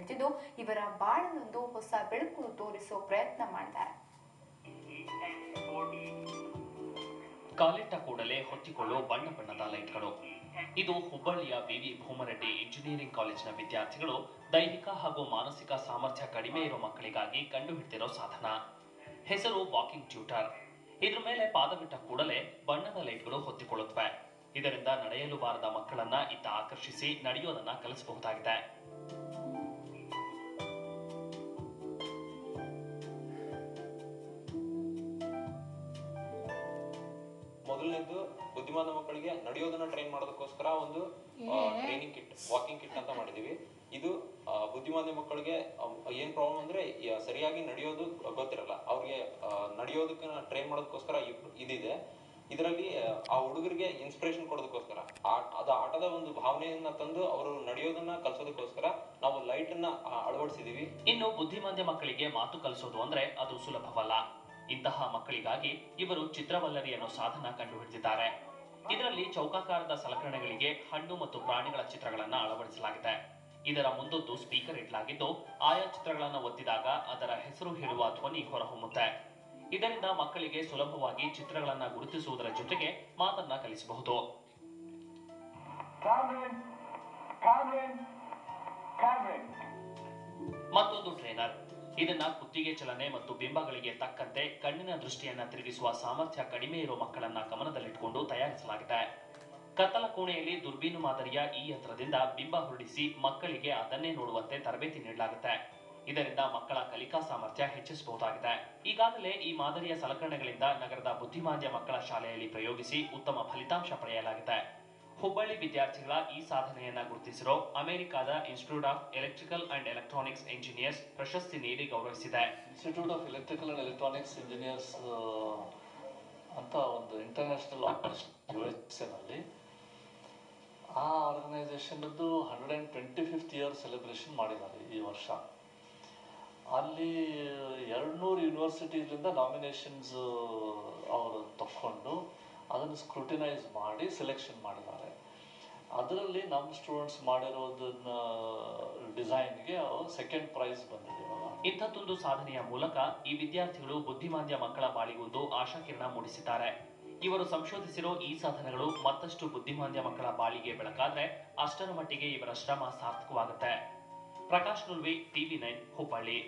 ಹೇಳ್ತಿದ್ದು, ಇವರ ಬಾಳನ್ನೊಂದು ಹೊಸ ಬೆಳಕು ತೋರಿಸೋ ಪ್ರಯತ್ನ ಮಾಡಿದ್ದಾರೆ. ಕಾಲಿಟ್ಟ ಕೂಡಲೇ ಹೊತ್ತಿಕೊಳ್ಳೋ ಬಣ್ಣ ಬಣ್ಣದ ಲೈಟ್ಗಳು. ಇದು ಹುಬ್ಬಳ್ಳಿಯ ವಿವಿ ಭೂಮರೆಡ್ಡಿ ಇಂಜಿನಿಯರಿಂಗ್ ಕಾಲೇಜಿನ ವಿದ್ಯಾರ್ಥಿಗಳು ದೈಹಿಕ ಹಾಗೂ ಮಾನಸಿಕ ಸಾಮರ್ಥ್ಯ ಕಡಿಮೆ ಇರೋ ಮಕ್ಕಳಿಗಾಗಿ ಕಂಡುಹಿಡಿದಿರೋ ಸಾಧನ. ಹೆಸರು ವಾಕಿಂಗ್ ಟ್ಯೂಟರ್. ಇದ್ರ ಮೇಲೆ ಪಾದವಿಟ್ಟ ಕೂಡಲೇ ಬಣ್ಣದ ಲೈಟ್ಗಳು ಹೊತ್ತಿಕೊಳ್ಳುತ್ತವೆ. ಇದರಿಂದ ನಡೆಯಲು ಬಾರದ ಮಕ್ಕಳನ್ನ ಇತ್ತ ಆಕರ್ಷಿಸಿ ನಡೆಯೋದನ್ನ ಕಲಿಸಬಹುದಾಗಿದೆ. ಮೊದಲನೇದು ಬುದ್ಧಿಮಾನ ಮಕ್ಕಳಿಗೆ ನಡೆಯೋದನ್ನ ಟ್ರೈನ್ ಮಾಡೋದಕ್ಕೋಸ್ಕರ ಒಂದು ಟ್ರೈನಿಂಗ್ ಕಿಟ್, ವಾಕಿಂಗ್ ಕಿಟ್ ಅಂತ ಮಾಡಿದೀವಿ. ಇದು ಬುದ್ಧಿಮಾಂದ್ಯ ಮಕ್ಕಳಿಗೆ ಏನ್ ಪ್ರಾಬ್ಲಮ್ ಅಂದ್ರೆ ಸರಿಯಾಗಿ ನಡೆಯೋದು ಗೊತ್ತಿರಲ್ಲ, ಅವ್ರಿಗೆ ನಡೆಯೋದಕ್ಕೆ ಟ್ರೈನ್ ಮಾಡೋದಕ್ಕೋಸ್ಕರ ಇದಿದೆ. ಇದರಲ್ಲಿ ಆ ಹುಡುಗರಿಗೆ ಇನ್ಸ್ಪಿರೇಷನ್ ಕೊಡೋದಕ್ಕೋಸ್ಕರ ಅದು ಆಟದ ಒಂದು ಭಾವನೆಯನ್ನ ತಂದು ಅವರು ನಡೆಯೋದನ್ನ ಕಲಿಸೋದಕ್ಕೋಸ್ಕರ ನಾವು ಲೈಟ್ ಅನ್ನ ಅಳವಡಿಸಿದೀವಿ. ಇನ್ನು ಬುದ್ಧಿಮಾಂದ್ಯ ಮಕ್ಕಳಿಗೆ ಮಾತು ಕಲಿಸೋದು ಅಂದ್ರೆ ಅದು ಸುಲಭವಲ್ಲ. ಇಂತಹ ಮಕ್ಕಳಿಗಾಗಿ ಇವರು ಚಿತ್ರವಲ್ಲರಿ ಅನ್ನೋ ಸಾಧನ ಕಂಡುಹಿಡಿದಿದ್ದಾರೆ. ಇದರಲ್ಲಿ ಚೌಕಾಕಾರದ ಸಲಕರಣೆಗಳಿಗೆ ಹಣ್ಣು ಮತ್ತು ಪ್ರಾಣಿಗಳ ಚಿತ್ರಗಳನ್ನ ಅಳವಡಿಸಲಾಗಿದೆ. ಇದರ ಮುಂದೊಂದು ಸ್ಪೀಕರ್ ಇಡಲಾಗಿದ್ದು, ಆಯಾ ಚಿತ್ರಗಳನ್ನು ಒತ್ತಿದಾಗ ಅದರ ಹೆಸರು ಹೇಳುವ ಧ್ವನಿ ಹೊರಹೊಮ್ಮುತ್ತೆ. ಇದರಿಂದ ಮಕ್ಕಳಿಗೆ ಸುಲಭವಾಗಿ ಚಿತ್ರಗಳನ್ನ ಗುರುತಿಸುವುದರ ಜೊತೆಗೆ ಮಾತನ್ನ ಕಲಿಸಬಹುದು. ಮತ್ತೊಂದು ಟ್ರೈನರ್. ಇದನ್ನ ಕುತ್ತಿಗೆ ಚಲನೆ ಮತ್ತು ಬಿಂಬಗಳಿಗೆ ತಕ್ಕಂತೆ ಕಣ್ಣಿನ ದೃಷ್ಟಿಯನ್ನ ತಿರುಗಿಸುವ ಸಾಮರ್ಥ್ಯ ಕಡಿಮೆ ಇರುವ ಮಕ್ಕಳನ್ನ ಗಮನದಲ್ಲಿಟ್ಟುಕೊಂಡು ತಯಾರಿಸಲಾಗಿದೆ. ಕತ್ತಲ ಕೋಣೆಯಲ್ಲಿ ದುರ್ಬೀನು ಮಾದರಿಯ ಈ ಯಂತ್ರದಿಂದ ಬಿಂಬ ಹೊರಡಿಸಿ ಮಕ್ಕಳಿಗೆ ಅದನ್ನೇ ನೋಡುವಂತೆ ತರಬೇತಿ ನೀಡಲಾಗುತ್ತೆ. ಇದರಿಂದ ಮಕ್ಕಳ ಕಲಿಕಾ ಸಾಮರ್ಥ್ಯ ಹೆಚ್ಚಿಸಬಹುದಾಗಿದೆ. ಈಗಾಗಲೇ ಈ ಮಾದರಿಯ ಸಲಕರಣೆಗಳಿಂದ ನಗರದ ಬುದ್ಧಿಮಾಂದ್ಯ ಮಕ್ಕಳ ಶಾಲೆಯಲ್ಲಿ ಪ್ರಯೋಗಿಸಿ ಉತ್ತಮ ಫಲಿತಾಂಶ ಪಡೆಯಲಾಗಿದೆ. ಹುಬ್ಬಳ್ಳಿ ವಿದ್ಯಾರ್ಥಿಗಳ ಈ ಸಾಧನೆಯನ್ನ ಗುರುತಿಸಿರೋ ಅಮೆರಿಕಾದ Institute of Electrical and Electronics Engineers ಪ್ರಶಸ್ತಿ ನೀಡಿ ಗೌರವಿಸಿದೆ. Institute of Electrical and Electronics Engineers ಅಂತ ಒಂದು ಇಂಟರ್ನ್ಯಾಷನಲ್ ಆರ್ಗನೈಸೇಷನ್ ಅಲ್ಲಿ ಆ ಆರ್ಗನೈಸೇಷನ್ 125th ಇಯರ್ ಸೆಲೆಬ್ರೇಷನ್ ಮಾಡಿದ್ದಾರೆ ಈ ವರ್ಷ. ಅಲ್ಲಿ 200 ಯೂನಿವರ್ಸಿಟಿಗಳಿಂದ ನಾಮಿನೇಷನ್ಸ್ ಅವರು ತಗೊಂಡು ಅದನ್ನು ಸ್ಕ್ರೂಟಿನೈಸ್ ಮಾಡಿ ಸೆಲೆಕ್ಷನ್ ಮಾಡಿದ್ದಾರೆ. ಅದರಲ್ಲಿ ನಮ್ಮ ಸ್ಟೂಡೆಂಟ್ಸ್ ಮಾಡಿರೋದನ್ನ ಡಿಸೈನ್ಗೆ ಸೆಕೆಂಡ್ ಪ್ರೈಸ್ ಬಂದಿದೆ. ಇಂಥದ್ದೊಂದು ಸಾಧನೆಯ ಮೂಲಕ ಈ ವಿದ್ಯಾರ್ಥಿಗಳು ಬುದ್ಧಿಮಾಂದ್ಯ ಮಕ್ಕಳ ಬಾಳಿಗೊಂದು ಆಶಾಕಿರಣ ಮೂಡಿಸಿದ್ದಾರೆ. ಇವರು ಸಂಶೋಧಿಸಿರೋ ಈ ಸಾಧನೆಗಳು ಮತ್ತಷ್ಟು ಬುದ್ಧಿಮಾಂದ್ಯ ಮಕ್ಕಳ ಬಾಳಿಗೆ ಬೆಳಕಾದ್ರೆ ಅಷ್ಟರ ಮಟ್ಟಿಗೆ ಇವರ ಶ್ರಮ ಸಾರ್ಥಕವಾಗುತ್ತೆ. ಪ್ರಕಾಶ್ ನುಲ್ವಿ, TV9 ಹುಬ್ಬಳ್ಳಿ.